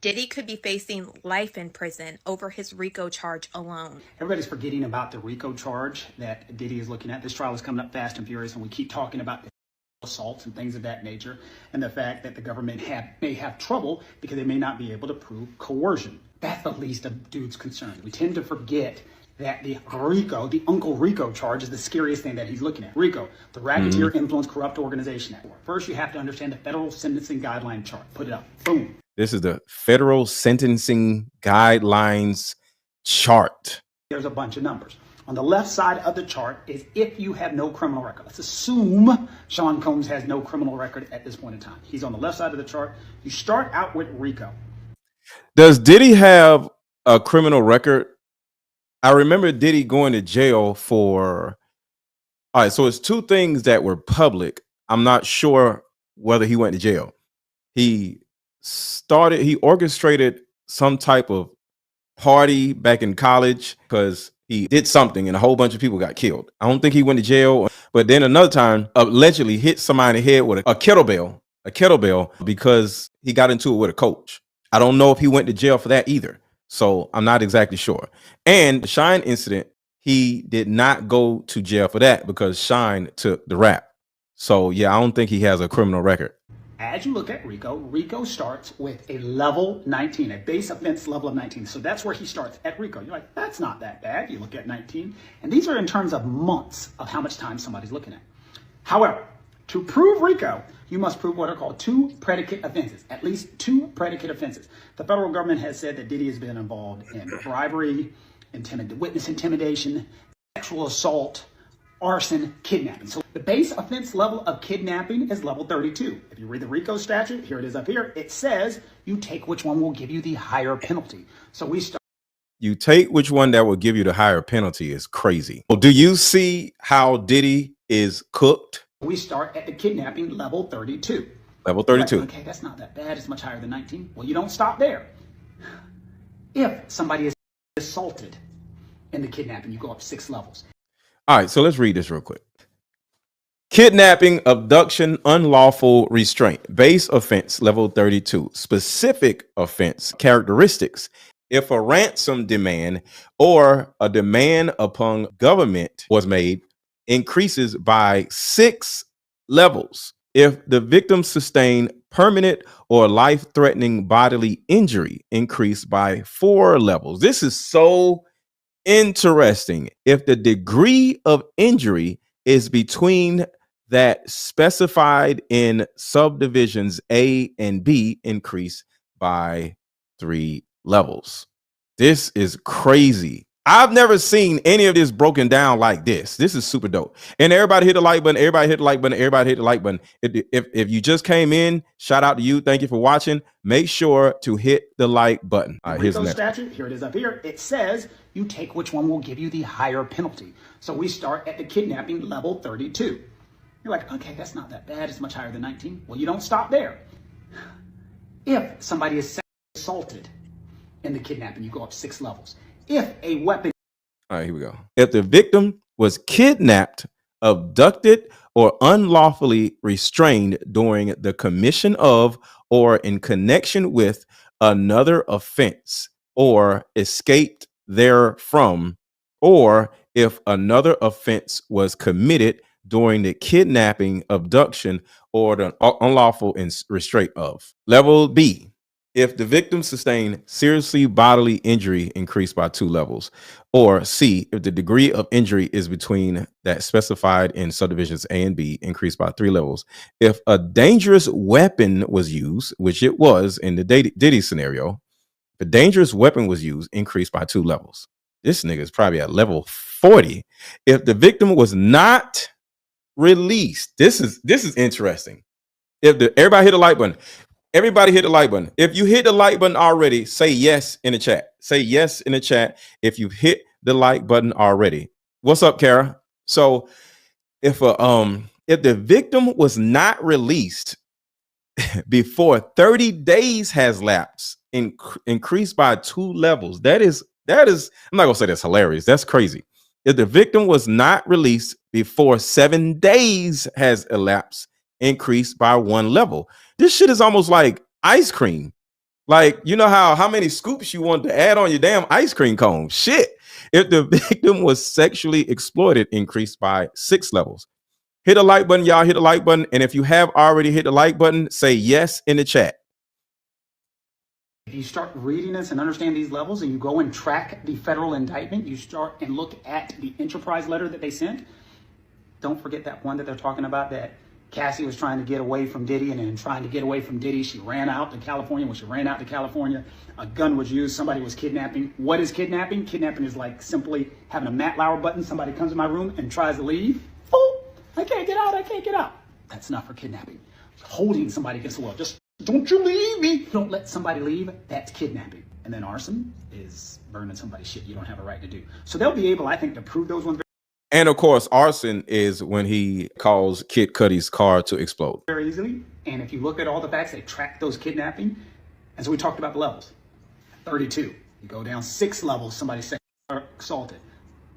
Diddy could be facing life in prison over his RICO charge alone. Everybody's forgetting about the RICO charge that Diddy is looking at. This trial is coming up fast and furious, and we keep talking about the assaults and things of that nature, and the fact that the government may have trouble because they may not be able to prove coercion. That's the least of dude's concerns. We tend to forget that the RICO, the Uncle RICO charge, is the scariest thing that he's looking at. RICO, the Racketeer Influence Corrupt Organization Act. First, you have to understand the federal sentencing guideline chart. Put it up. Boom. This is the federal sentencing guidelines chart. There's a bunch of numbers. On the left side of the chart is if you have no criminal record. Let's assume Sean Combs has no criminal record at this point in time. He's on the left side of the chart. You start out with RICO. Does Diddy have a criminal record? I remember Diddy going to jail for, all right, so it's two things that were public. I'm not sure whether he went to jail. He orchestrated some type of party back in college because he did something and a whole bunch of people got killed. I don't think he went to jail, but then another time allegedly hit somebody in the head with a kettlebell because he got into it with a coach. I don't know if he went to jail for that either. So I'm not exactly sure. And the Shine incident, he did not go to jail for that because Shine took the rap. So yeah, I don't think he has a criminal record. As you look at RICO, RICO starts with a level 19, a base offense level of 19. So that's where he starts at RICO. You're like, that's not that bad. You look at 19. And these are in terms of months of how much time somebody's looking at. However, to prove RICO, you must prove what are called two predicate offenses, at least two predicate offenses. The federal government has said that Diddy has been involved in bribery, witness intimidation, sexual assault, arson, kidnapping. So the base offense level of kidnapping is level 32. If you read the RICO statute, here it is up here, it says you take which one will give you the higher penalty. So we start. You take which one that will give you the higher penalty is crazy. Well, do you see how Diddy is cooked? We start at the kidnapping level 32. Level 32. Like, okay, that's not that bad. It's much higher than 19. Well, you don't stop there. If somebody is assaulted in the kidnapping, you go up 6 levels. All right, so let's read this real quick. Kidnapping, abduction, unlawful restraint, base offense, level 32. Specific offense characteristics. If a ransom demand or a demand upon government was made, increases by 6 levels. If the victim sustained permanent or life-threatening bodily injury, increased by 4 levels. This is so interesting. If the degree of injury is between that specified in subdivisions A and B, increase by 3 levels. This is crazy. I've never seen any of this broken down like this. This is super dope. And everybody hit the like button. Everybody hit the like button. Everybody hit the like button. If you just came in, shout out to you. Thank you for watching. Make sure to hit the like button. All right, here's the next statute. Here it is up here. It says you take which one will give you the higher penalty. So we start at the kidnapping level 32. You're like, okay, that's not that bad. It's much higher than 19. Well, you don't stop there. If somebody is assaulted in the kidnapping, you go up 6 levels. If a weapon. All right, here we go. If the victim was kidnapped, abducted, or unlawfully restrained during the commission of or in connection with another offense, or escaped therefrom, or if another offense was committed during the kidnapping, abduction, or the unlawful restraint of. Level B. If the victim sustained seriously bodily injury, increased by 2 levels. Or C, if the degree of injury is between that specified in subdivisions A and B, increased by 3 levels. If a dangerous weapon was used, which it was in the Diddy scenario, if a dangerous weapon was used, increased by 2 levels. This nigga is probably at level 40. If the victim was not released, this is interesting. Everybody hit the like button. Everybody hit the like button. If you hit the like button already, say yes in the chat. Say yes in the chat if you hit the like button already. What's up, Kara? So if the victim was not released before 30 days has lapsed, increased by 2 levels. That is, I'm not gonna say that's hilarious. That's crazy. If the victim was not released before 7 days has elapsed, increased by 1 level. This shit is almost like ice cream. Like, you know how many scoops you want to add on your damn ice cream cone? Shit. If the victim was sexually exploited, increased by 6 levels. Hit a like button, y'all. Hit a like button. And if you have already hit the like button, say yes in the chat. If you start reading this and understand these levels and you go and track the federal indictment, you start and look at the enterprise letter that they sent, don't forget that one that they're talking about, that Cassie was trying to get away from Diddy, and in trying to get away from Diddy, she ran out to California. When she ran out to California, a gun was used. Somebody was kidnapping. What is kidnapping? Kidnapping is like simply having a Matt Lauer button. Somebody comes in my room and tries to leave. Oh, I can't get out. I can't get out. That's not for kidnapping. Holding somebody against the wall. Just don't you leave me. Don't let somebody leave. That's kidnapping. And then arson is burning somebody's shit you don't have a right to do. So they'll be able, I think, to prove those ones. And of course, arson is when he caused Kid Cudi's car to explode. Very easily. And if you look at all the facts, they track those kidnapping. And so we talked about the levels. 32. You go down 6 levels, somebody's assaulted.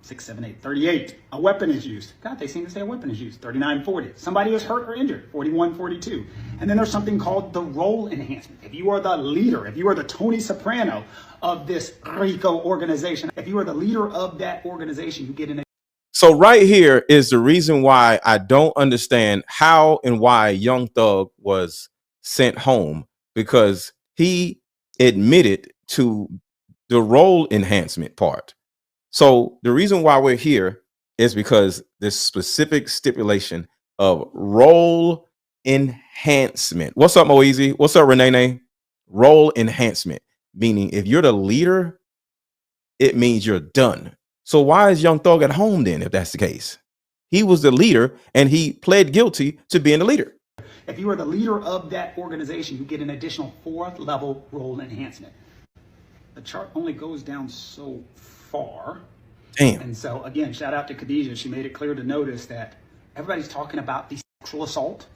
6, 7, 8, 38. A weapon is used. God, they seem to say a weapon is used. 39, 40. Somebody is hurt or injured. 41, 42. And then there's something called the role enhancement. If you are the leader, if you are the Tony Soprano of this RICO organization, if you are the leader of that organization, you get an. So right here is the reason why I don't understand how and why Young Thug was sent home, because he admitted to the role enhancement part. So the reason why we're here is because this specific stipulation of role enhancement. What's up, Moeezy? What's up, Renee? Role enhancement, meaning if you're the leader, it means you're done. So why is Young Thug at home then, if that's the case? He was the leader and he pled guilty to being the leader. If you are the leader of that organization, you get an additional 4th level role enhancement. The chart only goes down so far. Damn. And so again, shout out to Khadijah. She made it clear to notice that everybody's talking about the sexual assault,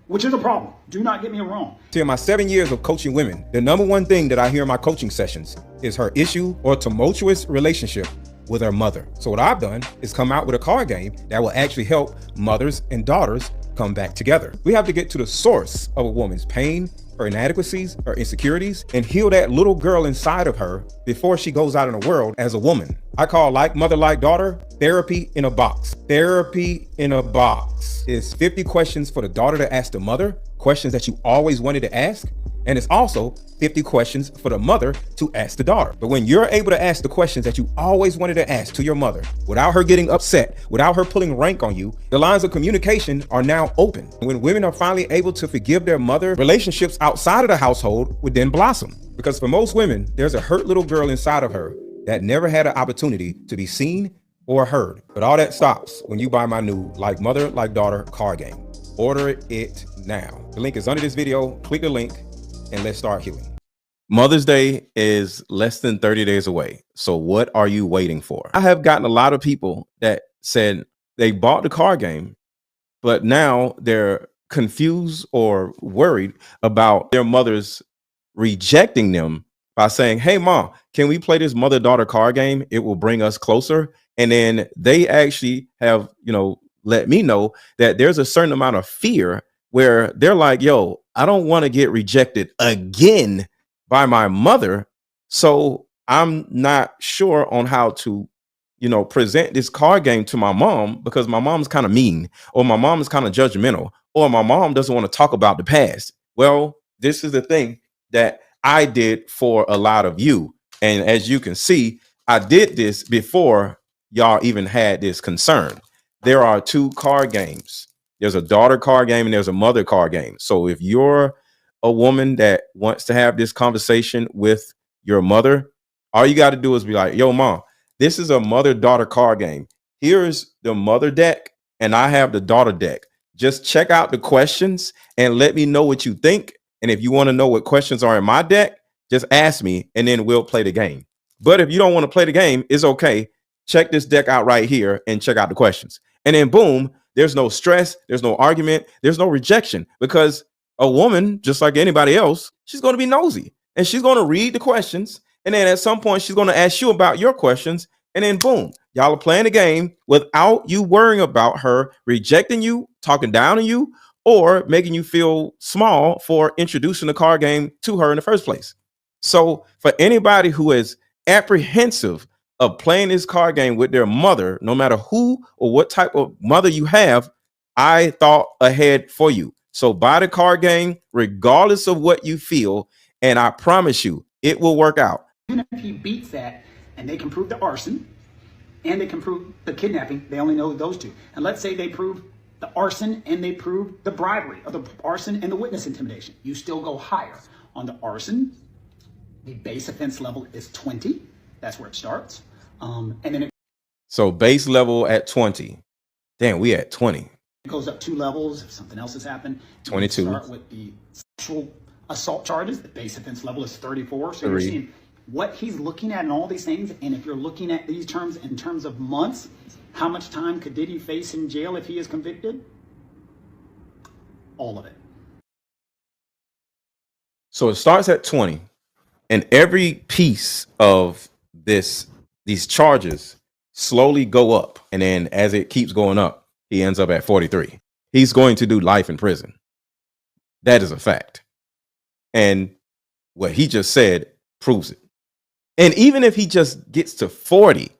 which is a problem. Do not get me wrong. In my 7 years of coaching women, the number one thing that I hear in my coaching sessions is her issue or tumultuous relationship with her mother. So what I've done is come out with a card game that will actually help mothers and daughters come back together. We have to get to the source of a woman's pain, her inadequacies, her insecurities, and heal that little girl inside of her before she goes out in the world as a woman. I call Like Mother, Like Daughter therapy in a box. Therapy in a box is 50 questions for the daughter to ask the mother, questions that you always wanted to ask. And it's also 50 questions for the mother to ask the daughter. But when you're able to ask the questions that you always wanted to ask to your mother without her getting upset, without her pulling rank on you, the lines of communication are now open. When women are finally able to forgive their mother, relationships outside of the household would then blossom. Because for most women, there's a hurt little girl inside of her that never had an opportunity to be seen or heard. But all that stops when you buy my new Like Mother, Like Daughter card game. Order it now. The link is under this video. Click the link and let's start healing. Mother's Day is less than 30 days away. So what are you waiting for? I have gotten a lot of people that said they bought the card game, but now they're confused or worried about their mothers rejecting them by saying, hey, mom, can we play this mother-daughter card game? It will bring us closer. And then they actually have, let me know that there's a certain amount of fear where they're like, yo, I don't want to get rejected again by my mother. So I'm not sure on how to, present this card game to my mom, because my mom's kind of mean, or my mom is kind of judgmental, or my mom doesn't want to talk about the past. Well, this is the thing that I did for a lot of you. And as you can see, I did this before y'all even had this concern. There are 2 card games. There's a daughter card game and there's a mother card game. So if you're a woman that wants to have this conversation with your mother, all you got to do is be like, yo, mom, this is a mother-daughter card game. Here's the mother deck and I have the daughter deck. Just check out the questions and let me know what you think. And if you want to know what questions are in my deck, just ask me and then we'll play the game. But if you don't want to play the game, it's okay. Check this deck out right here and check out the questions. And then boom, there's no stress, there's no argument, there's no rejection, because a woman, just like anybody else, she's going to be nosy and she's going to read the questions. And then at some point, she's going to ask you about your questions. And then boom, y'all are playing the game without you worrying about her rejecting you, talking down on you, or making you feel small for introducing the card game to her in the first place. So for anybody who is apprehensive of playing this card game with their mother, no matter who or what type of mother you have, I thought ahead for you. So buy the card game, regardless of what you feel, and I promise you, it will work out. Even if he beats that, and they can prove the arson, and they can prove the kidnapping, they only know those two. And let's say they prove the arson and they prove the bribery, or the arson and the witness intimidation. You still go higher. On the arson, the base offense level is 20. That's where it starts. And then So base level at 20. Damn, we at 20. it goes up 2 levels if something else has happened. 22. Start with the sexual assault charges. The base offense level is 34. So you're seeing what he's looking at in all these things. And if you're looking at these terms in terms of months, how much time could Diddy face in jail if he is convicted? All of it. So it starts at 20, and every piece of these charges slowly go up. And then as it keeps going up, he ends up at 43. He's going to do life in prison. That is a fact. And what he just said proves it. And even if he just gets to 40,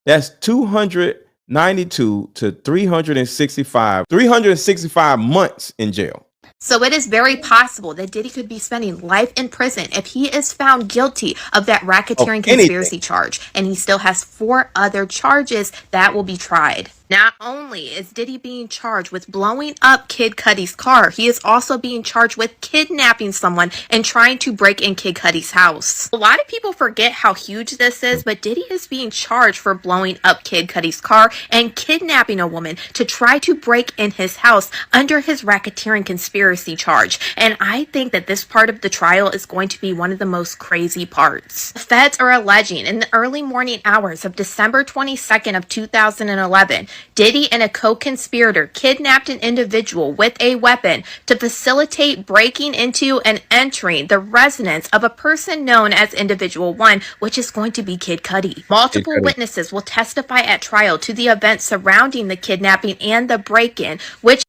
that's 292 to 365 months in jail. So it is very possible that Diddy could be spending life in prison if he is found guilty of that racketeering conspiracy charge. And he still has 4 other charges that will be tried. Not only is Diddy being charged with blowing up Kid Cudi's car, he is also being charged with kidnapping someone and trying to break in Kid Cudi's house. A lot of people forget how huge this is, but Diddy is being charged for blowing up Kid Cudi's car and kidnapping a woman to try to break in his house under his racketeering conspiracy charge. And I think that this part of the trial is going to be one of the most crazy parts. The feds are alleging in the early morning hours of December 22nd of 2011, Diddy and a co-conspirator kidnapped an individual with a weapon to facilitate breaking into and entering the residence of a person known as Individual 1, which is going to be Kid Cudi. Multiple witnesses will testify at trial to the events surrounding the kidnapping and the break-in, which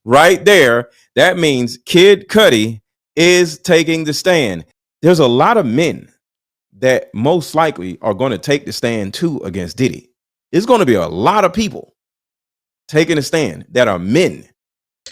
Right there, that means Kid Cudi is taking the stand. There's a lot of men that most likely are going to take the stand too against Diddy. It's going to be a lot of people taking a stand that are men.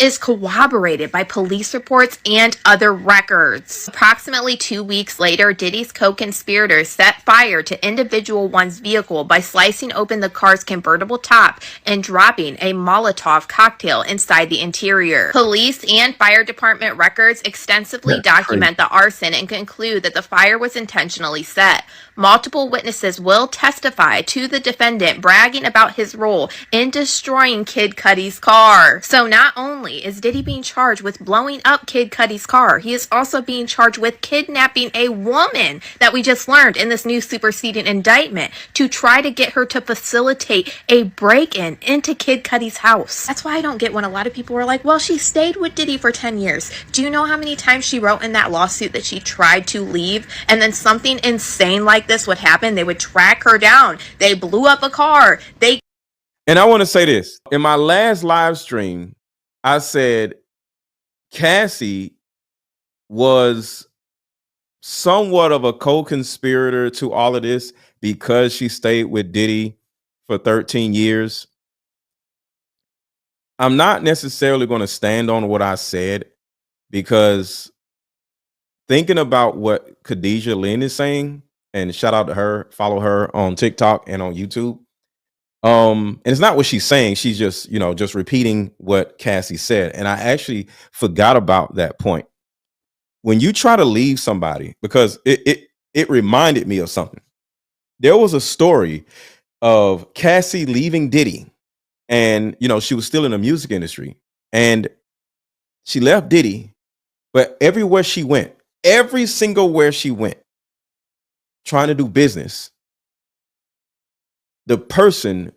is corroborated by police reports and other records. Approximately 2 weeks later, Diddy's co-conspirators set fire to Individual 1's vehicle by slicing open the car's convertible top and dropping a Molotov cocktail inside the interior. Police and fire department records extensively document the arson and conclude that the fire was intentionally set. Multiple witnesses will testify to the defendant bragging about his role in destroying Kid Cudi's car. So not only is Diddy being charged with blowing up Kid Cudi's car, he is also being charged with kidnapping a woman that we just learned in this new superseding indictment to try to get her to facilitate a break-in into Kid Cudi's house. That's why I don't get when a lot of people are like, well, she stayed with Diddy for 10 years. Do you know how many times she wrote in that lawsuit that she tried to leave and then something insane like this would happen? They would track her down. They blew up a car. And I want to say this. In my last live stream, I said Cassie was somewhat of a co-conspirator to all of this because she stayed with Diddy for 13 years. I'm not necessarily going to stand on what I said, because thinking about what Khadijah Lynn is saying, and shout out to her, follow her on TikTok and on YouTube. And it's not what she's saying. She's just, just repeating what Cassie said. And I actually forgot about that point. When you try to leave somebody, because it reminded me of something. There was a story of Cassie leaving Diddy, and, she was still in the music industry, and she left Diddy, but everywhere she went, every single where she went, trying to do business, the person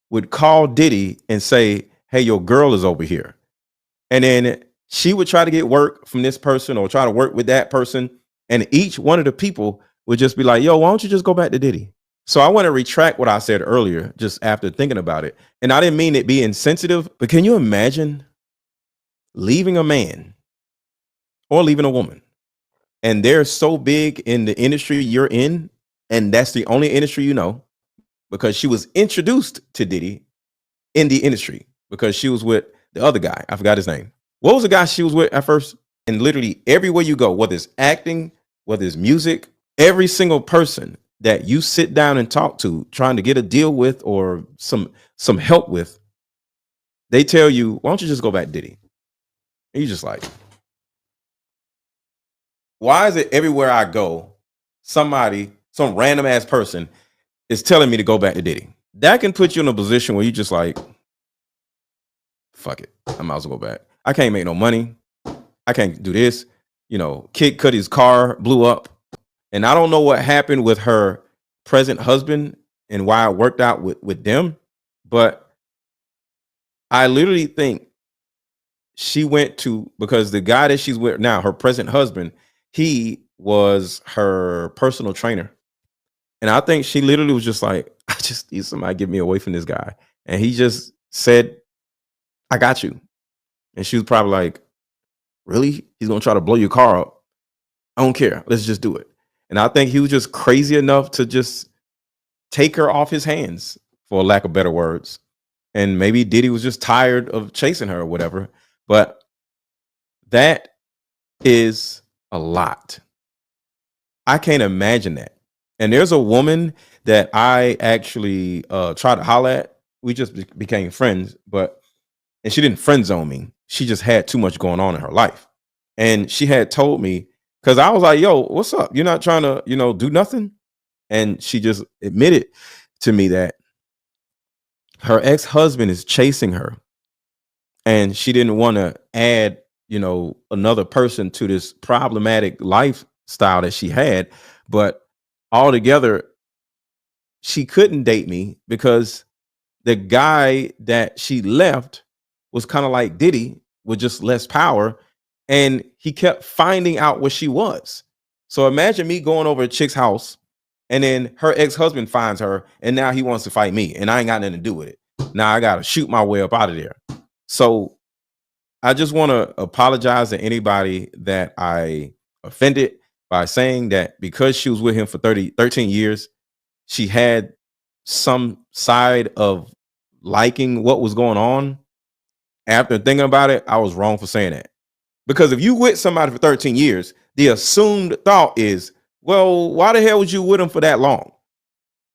would call Diddy and say, hey, your girl is over here. And then she would try to get work from this person or try to work with that person. And each one of the people would just be like, yo, why don't you just go back to Diddy? So I want to retract what I said earlier, just after thinking about it. And I didn't mean it being insensitive, but can you imagine leaving a man or leaving a woman and they're so big in the industry you're in, and that's the only industry you know, because she was introduced to Diddy in the industry because she was with the other guy. I forgot his name. What was the guy she was with at first? And literally everywhere you go, whether it's acting, whether it's music, every single person that you sit down and talk to, trying to get a deal with or some help with, they tell you, why don't you just go back to Diddy? And you just like, why is it everywhere I go, some random ass person is telling me to go back to Diddy? That can put you in a position where you just like, fuck it, I might as well go back. I can't make no money. I can't do this. You know, Kid Cudi's car blew up. And I don't know what happened with her present husband and why it worked out with them. But I literally think she went to, because the guy that she's with now, her present husband, he was her personal trainer. And I think she literally was just like, I just need somebody to get me away from this guy. And he just said, I got you. And she was probably like, really? He's going to try to blow your car up? I don't care. Let's just do it. And I think he was just crazy enough to just take her off his hands, for lack of better words. And maybe Diddy was just tired of chasing her or whatever. But that is a lot. I can't imagine that. And there's a woman that I actually tried to holler at. We just became friends, and she didn't friend zone me. She just had too much going on in her life. And she had told me, because I was like, yo, what's up? You're not trying to, do nothing? And she just admitted to me that her ex-husband is chasing her. And she didn't want to add, another person to this problematic lifestyle that she had. But altogether, she couldn't date me because the guy that she left was kind of like Diddy with just less power. And he kept finding out where she was. So imagine me going over a chick's house and then her ex-husband finds her and now he wants to fight me and I ain't got nothing to do with it. Now I got to shoot my way up out of there. So I just want to apologize to anybody that I offended by saying that because she was with him for 13 years, she had some side of liking what was going on. After thinking about it, I was wrong for saying that. Because if you with somebody for 13 years, the assumed thought is, well, why the hell was you with him for that long?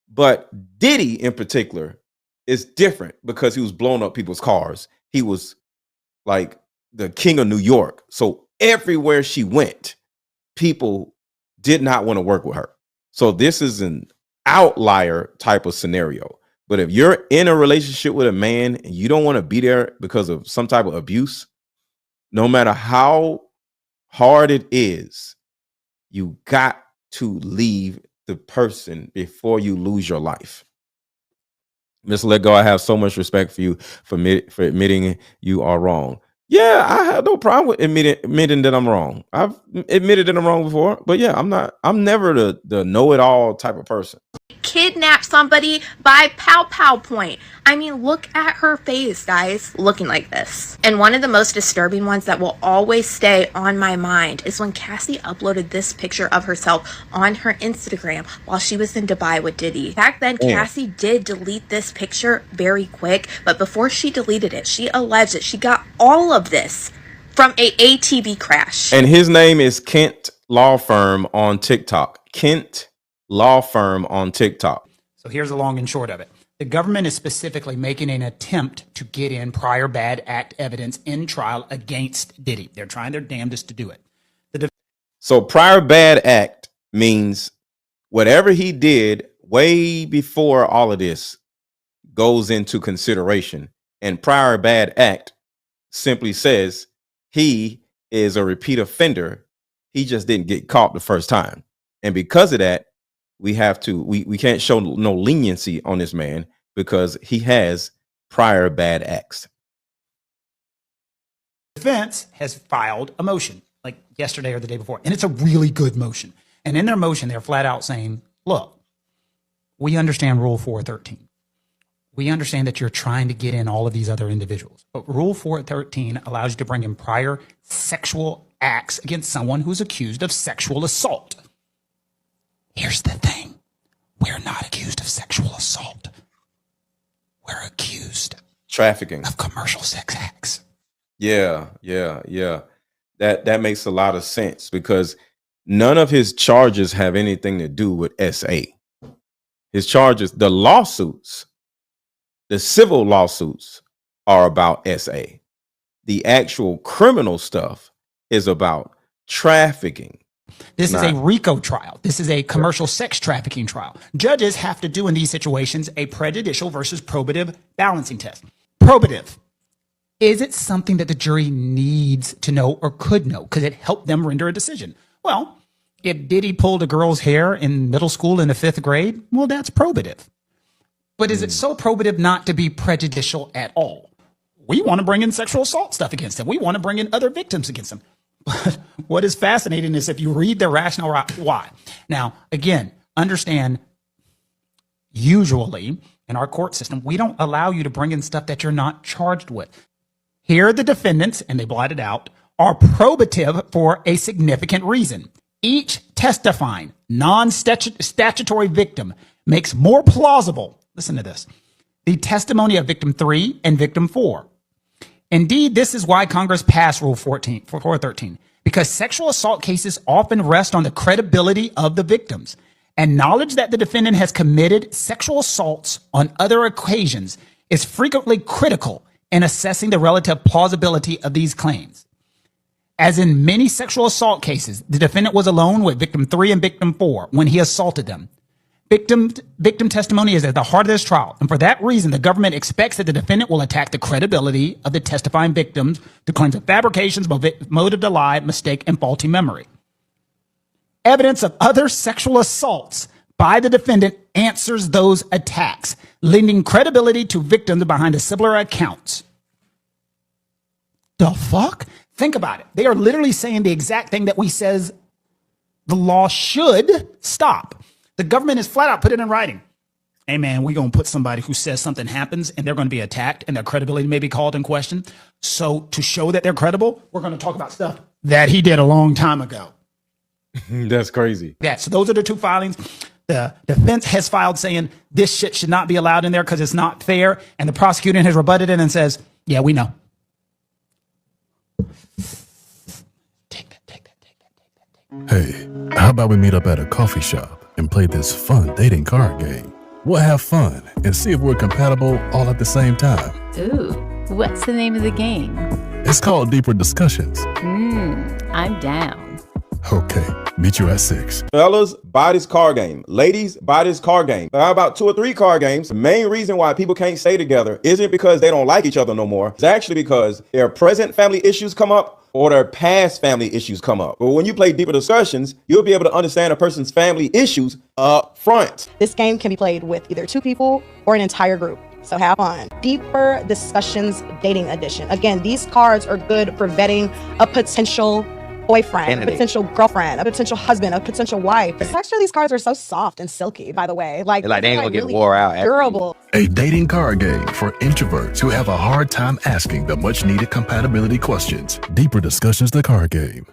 But Diddy in particular is different because he was blowing up people's cars. He was like the king of New York. So everywhere she went, people did not want to work with her. So this is an outlier type of scenario. But if you're in a relationship with a man and you don't want to be there because of some type of abuse, no matter how hard it is, you got to leave the person before you lose your life. Mr. Let Go, I have so much respect for you for admitting you are wrong. Yeah, I have no problem with admitting that I'm wrong. I've admitted that I'm wrong before, but yeah, I'm never the know-it-all type of person. Kidnap somebody by pow pow point. I mean, look at her face, guys, looking like this. And one of the most disturbing ones that will always stay on my mind is when Cassie uploaded this picture of herself on her Instagram while she was in Dubai with Diddy. Back then, Cassie did delete this picture very quick, but before she deleted it, she alleged that she got all of this from a ATV crash. And his name is Kent Law Firm on TikTok. Kent Law Firm on TikTok. So here's the long and short of it. The government is specifically making an attempt to get in prior bad act evidence in trial against Diddy. They're trying their damnedest to do it. So prior bad act means whatever he did way before all of this goes into consideration. And prior bad act simply says he is a repeat offender. He just didn't get caught the first time. And because of that, we can't show no leniency on this man because he has prior bad acts. Defense has filed a motion like yesterday or the day before, and it's a really good motion. And in their motion, they're flat out saying, look, we understand Rule 413. We understand that you're trying to get in all of these other individuals, but Rule 413 allows you to bring in prior sexual acts against someone who's accused of sexual assault. Here's the thing. We're not accused of sexual assault. We're accused trafficking of commercial sex acts. Yeah. That makes a lot of sense because none of his charges have anything to do with SA. His charges, the lawsuits, the civil lawsuits are about SA. The actual criminal stuff is about trafficking. This is a RICO trial. This is a commercial sex trafficking trial. Judges have to do in these situations a prejudicial versus probative balancing test. Probative. Is it something that the jury needs to know or could know? Could it help them render a decision? Well, if Diddy pulled a girl's hair in middle school in the 5th grade, well, that's probative. But is it so probative not to be prejudicial at all? We want to bring in sexual assault stuff against him. We want to bring in other victims against him. But what is fascinating is if you read the rationale why. Now, again, understand, usually in our court system, we don't allow you to bring in stuff that you're not charged with. Here, the defendants, and they blot it out, are probative for a significant reason. Each testifying non-statutory victim makes more plausible, listen to this, the testimony of victim 3 and victim 4. Indeed, this is why Congress passed Rule 413, because sexual assault cases often rest on the credibility of the victims, and knowledge that the defendant has committed sexual assaults on other occasions is frequently critical in assessing the relative plausibility of these claims. As in many sexual assault cases, the defendant was alone with victim 3 and victim 4 when he assaulted them. Victim testimony is at the heart of this trial, and for that reason, the government expects that the defendant will attack the credibility of the testifying victims to claims of fabrications, motive to lie, mistake, and faulty memory. Evidence of other sexual assaults by the defendant answers those attacks, lending credibility to victims behind the similar accounts. The fuck? Think about it. They are literally saying the exact thing that we says the law should stop. The government is flat out put it in writing. Hey man, we're going to put somebody who says something happens and they're going to be attacked and their credibility may be called in question. So to show that they're credible, we're going to talk about stuff that he did a long time ago. That's crazy. Yeah, so those are the two filings. The defense has filed saying this shit should not be allowed in there because it's not fair. And the prosecutor has rebutted it and says, yeah, we know. Take that. Hey, how about we meet up at a coffee shop and play this fun dating card game? We'll have fun and see if we're compatible all at the same time. Ooh, what's the name of the game? It's called Deeper Discussions. I'm down. Okay, meet you at 6. Fellas, buy this card game. Ladies, buy this card game. Buy about 2 or 3 card games. The main reason why people can't stay together isn't because they don't like each other no more. It's actually because their present family issues come up or their past family issues come up. But when you play Deeper Discussions, you'll be able to understand a person's family issues up front. This game can be played with either 2 people or an entire group. So have fun. Deeper Discussions Dating Edition. Again, these cards are good for vetting a potential boyfriend, a potential girlfriend, a potential husband, a potential wife. The texture of these cards are so soft and silky, by the way. Like they ain't gonna get really wore out. durable. A dating card game for introverts who have a hard time asking the much needed compatibility questions. Deeper Discussions, the card game.